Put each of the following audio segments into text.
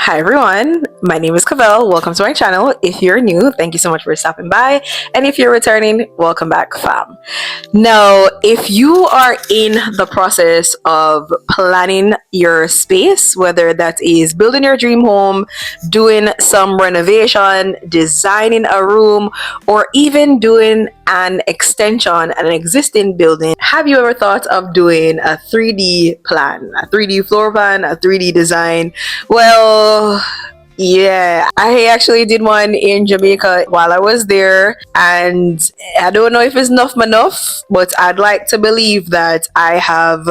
Hi everyone, my name is Cavell. Welcome to my channel. If you're new, thank you so much for stopping by. And if you're returning, welcome back, fam. Now, if you are in the process of planning your space, whether that is building your dream home, doing some renovation, designing a room, or even doing an extension at an existing building, have you ever thought of doing a 3D plan, a 3D floor plan, a 3D design? Well, yeah, I actually did one in Jamaica while I was there, and I don't know if it's enough, but I'd like to believe that I have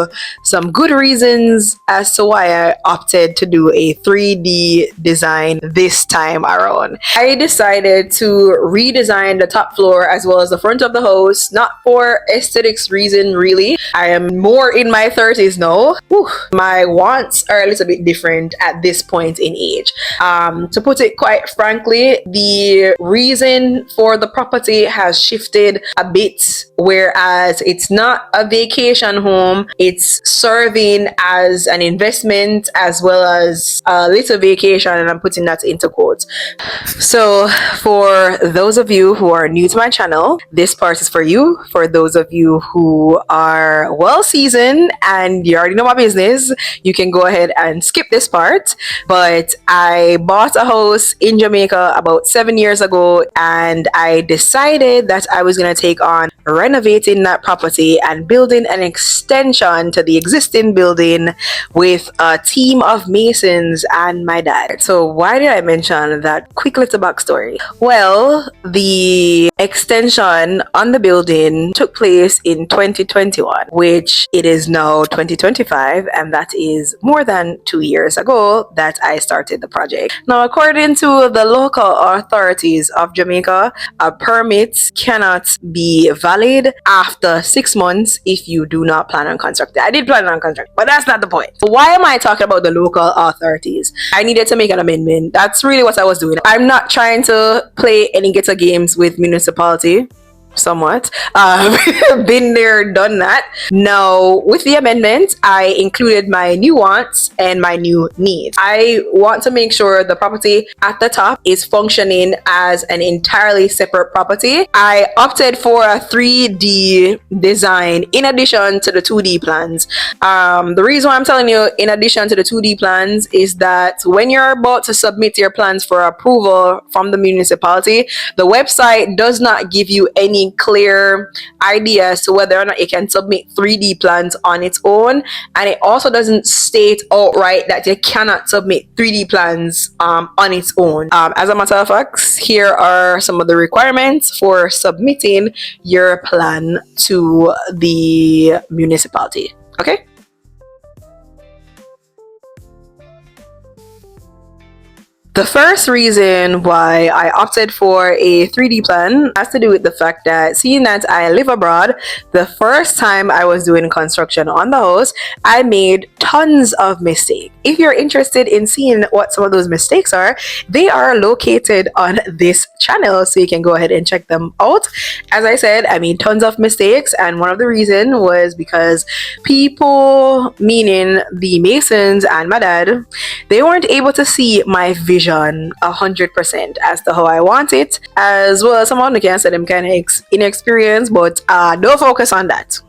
some good reasons as to why I opted to do a 3D design this time around. I decided to redesign the top floor as well as the front of the house, not for aesthetics reason really. I am more in my 30s now. Whew, my wants are a little bit different at this point in age. To put it quite frankly, the reason for the property has shifted a bit, whereas it's not a vacation home, it's serving as an investment as well as a little vacation, and I'm putting that into quotes. So for those of you who are new to my channel, this part is for you. For those of you who are well seasoned and you already know my business, you can go ahead and skip this part. But I bought a house in Jamaica about 7 years ago, and I decided that I was going to take on renovating that property and building an extension to the existing building with a team of masons and my dad. So why did I mention that? Quick little backstory. Well, the extension on the building took place in 2021, which it is now 2025, and that is more than 2 years ago that I started the project. Now, according to the local authorities of Jamaica, a permit cannot be valid after 6 months if you do not plan on constructing. I did plan on constructing, but that's not the point. Why am I talking about the local authorities? I needed to make an amendment. That's really what I was doing. I'm not trying to play any ghetto games with municipality. Somewhat. Been there, done that. Now, with the amendment, I included my new wants and my new needs. I want to make sure the property at the top is functioning as an entirely separate property. I opted for a 3D design in addition to the 2D plans. The reason why I'm telling you in addition to the 2D plans is that when you're about to submit your plans for approval from the municipality, the website does not give you any clear idea as to whether or not it can submit 3D plans on its own, and it also doesn't state outright that you cannot submit 3D plans on its own. As a matter of fact, here are some of the requirements for submitting your plan to the municipality. Okay. The first reason why I opted for a 3D plan has to do with the fact that, seeing that I live abroad, the first time I was doing construction on the house, I made tons of mistakes. If you're interested in seeing what some of those mistakes are, they are located on this channel, so you can go ahead and check them out. As I said, I made tons of mistakes, and one of the reasons was because people, meaning the masons and my dad, they weren't able to see my vision 100% as to how I want it, as well as someone who can say them kind of inexperienced, but don't focus on that.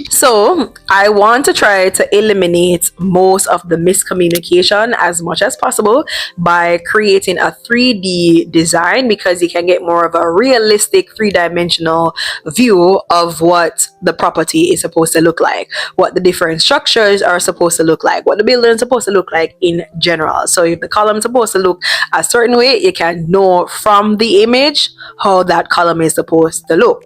So I want to try to eliminate most of the miscommunication as much as possible by creating a 3D design, because you can get more of a realistic 3-dimensional view of what the property is supposed to look like, what the different structures are supposed to look like, what the building is supposed to look like in general. So if the column is supposed to look a certain way, you can know from the image how that column is supposed to look,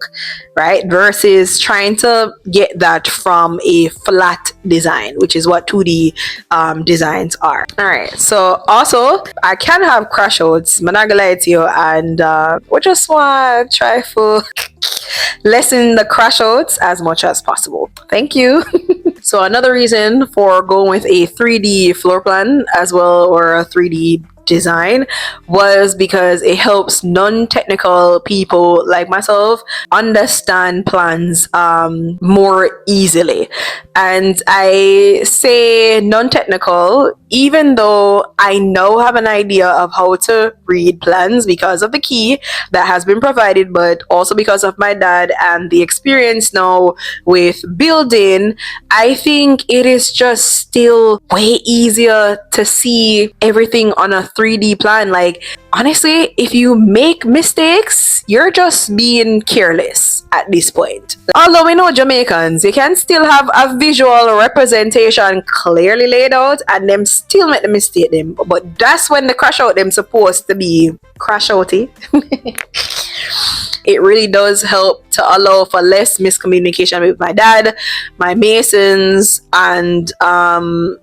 right? Versus trying to get that from a flat design, which is what 2D designs are. All right, so also I can have crash outs, I'm not gonna lie to you, and we just want to try for lessen the crash outs as much as possible. Thank you. So another reason for going with a 3D floor plan as well, or a 3D design was because it helps non-technical people like myself understand plans more easily. And I say non-technical even though I now have an idea of how to read plans because of the key that has been provided, but also because of my dad and the experience now with building. I think it is just still way easier to see everything on a 3D plan. Like, honestly, if you make mistakes, you're just being careless at this point. Although we know Jamaicans, you can still have a visual representation clearly laid out and them still make the mistake them. But that's when the crash out them supposed to be crash outy. It really does help to allow for less miscommunication with my dad, my masons, and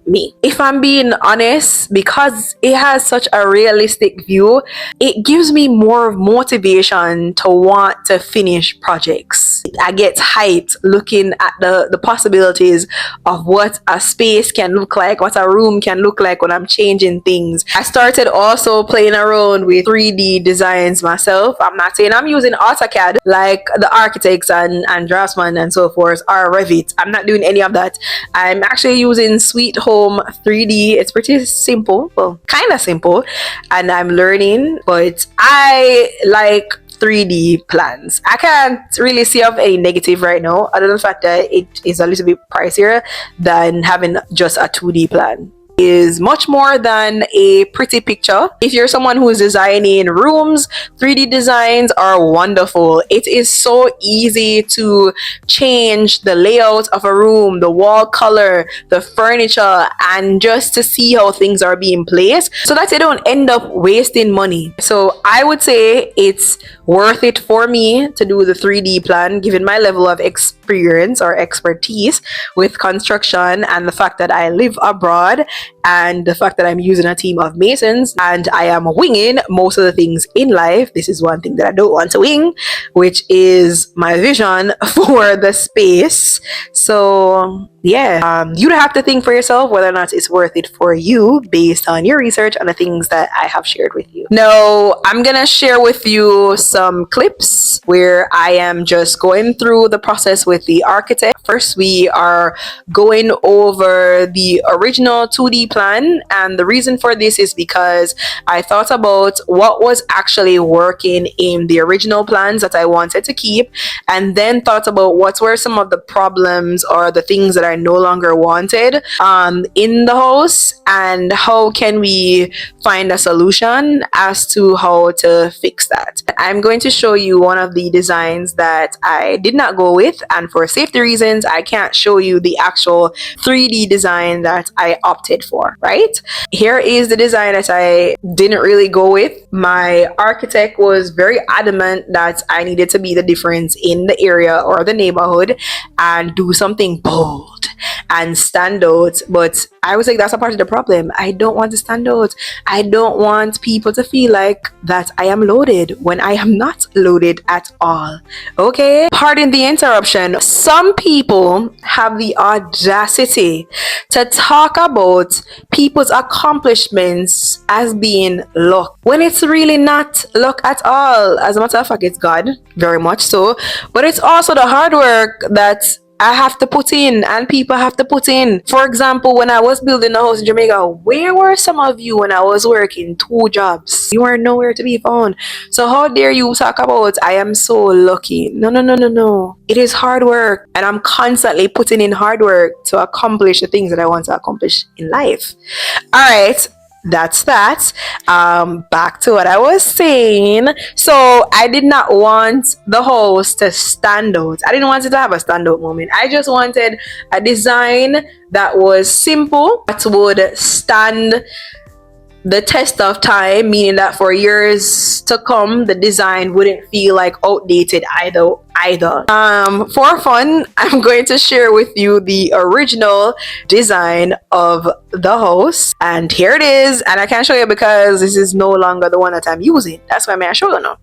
me. If I'm being honest, because it has such a realistic view, it gives me more motivation to want to finish projects. I get hyped looking at the possibilities of what a space can look like, what a room can look like when I'm changing things. I started also playing around with 3D designs myself. I'm not saying I'm using AutoCAD like the architects and draftsmen and so forth, or Revit. I'm not doing any of that. I'm actually using Sweet Home 3D. It's pretty simple, well, kind of simple, and I'm learning, but I like 3D plans. I can't really see of any negative right now, other than the fact that it is a little bit pricier than having just a 2D plan. Is much more than a pretty picture. If you're someone who's designing rooms, 3D designs are wonderful. It is so easy to change the layout of a room, the wall color, the furniture, and just to see how things are being placed so that you don't end up wasting money. So I would say it's worth it for me to do the 3D plan given my level of experience or expertise with construction and the fact that I live abroad and the fact that I'm using a team of masons and I am winging most of the things in life. This is one thing that I don't want to wing, which is my vision for the space. So yeah, you have to think for yourself whether or not it's worth it for you based on your research and the things that I have shared with you. Now, I'm gonna share with you some clips where I am just going through the process with the architect. First, we are going over the original 2D plan, and the reason for this is because I thought about what was actually working in the original plans that I wanted to keep, and then thought about what were some of the problems or the things that I no longer wanted in the house, and how can we find a solution as to how to fix that. I'm going to show you one of the designs that I did not go with, and for safety reasons I can't show you the actual 3D design that I opted for, right? Here is the design that I didn't really go with. My architect was very adamant that I needed to be the difference in the area or the neighborhood and do something bold and stand out, but I was like, that's a part of the problem. I don't want to stand out. I don't want people to feel like that I am loaded when I am not loaded at all. Okay, pardon the interruption. Some people have the audacity to talk about people's accomplishments as being luck when it's really not luck at all. As a matter of fact, it's God, very much so, but it's also the hard work that I have to put in and people have to put in. For example, when I was building a house in Jamaica, where were some of you when I was working 2 jobs? You were nowhere to be found. So how dare you talk about I am so lucky? No, no, no, no, no. It is hard work, and I'm constantly putting in hard work to accomplish the things that I want to accomplish in life. All right. That's that. Back to what I was saying. So I did not want the house to stand out. I didn't want it to have a standout moment. I just wanted a design that was simple, that would stand the test of time, meaning that for years to come the design wouldn't feel like outdated either. For fun, I'm going to share with you the original design of the house, and here it is. And I can't show you because this is no longer the one that I'm using. That's why I show you now.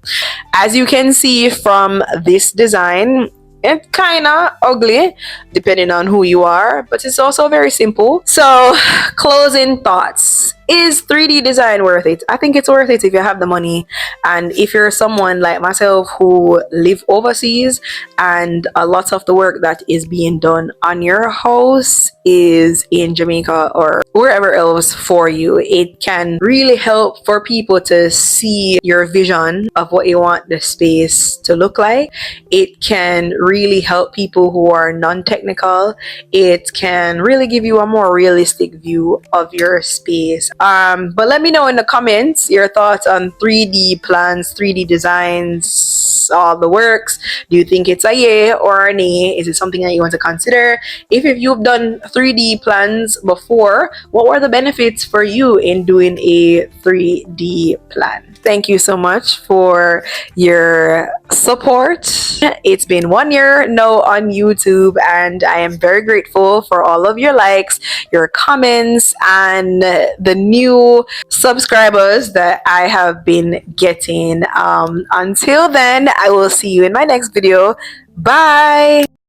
As you can see from this design, it's kind of ugly depending on who you are, but it's also very simple. So, closing thoughts. Is 3D design worth it? I think it's worth it if you have the money, and if you're someone like myself who live overseas and a lot of the work that is being done on your house is in Jamaica or wherever else for you. It can really help for people to see your vision of what you want the space to look like. It can really help people who are non-technical. It can really give you a more realistic view of your space. But let me know in the comments your thoughts on 3D plans, 3D designs, all the works. Do you think it's a yay or a nay? Is it something that you want to consider? If you've done 3D plans before, what were the benefits for you in doing a 3D plan? Thank you so much for your support. It's been 1 year now on YouTube, and I am very grateful for all of your likes, your comments, and the new subscribers that I have been getting. Until then, I will see you in my next video. Bye.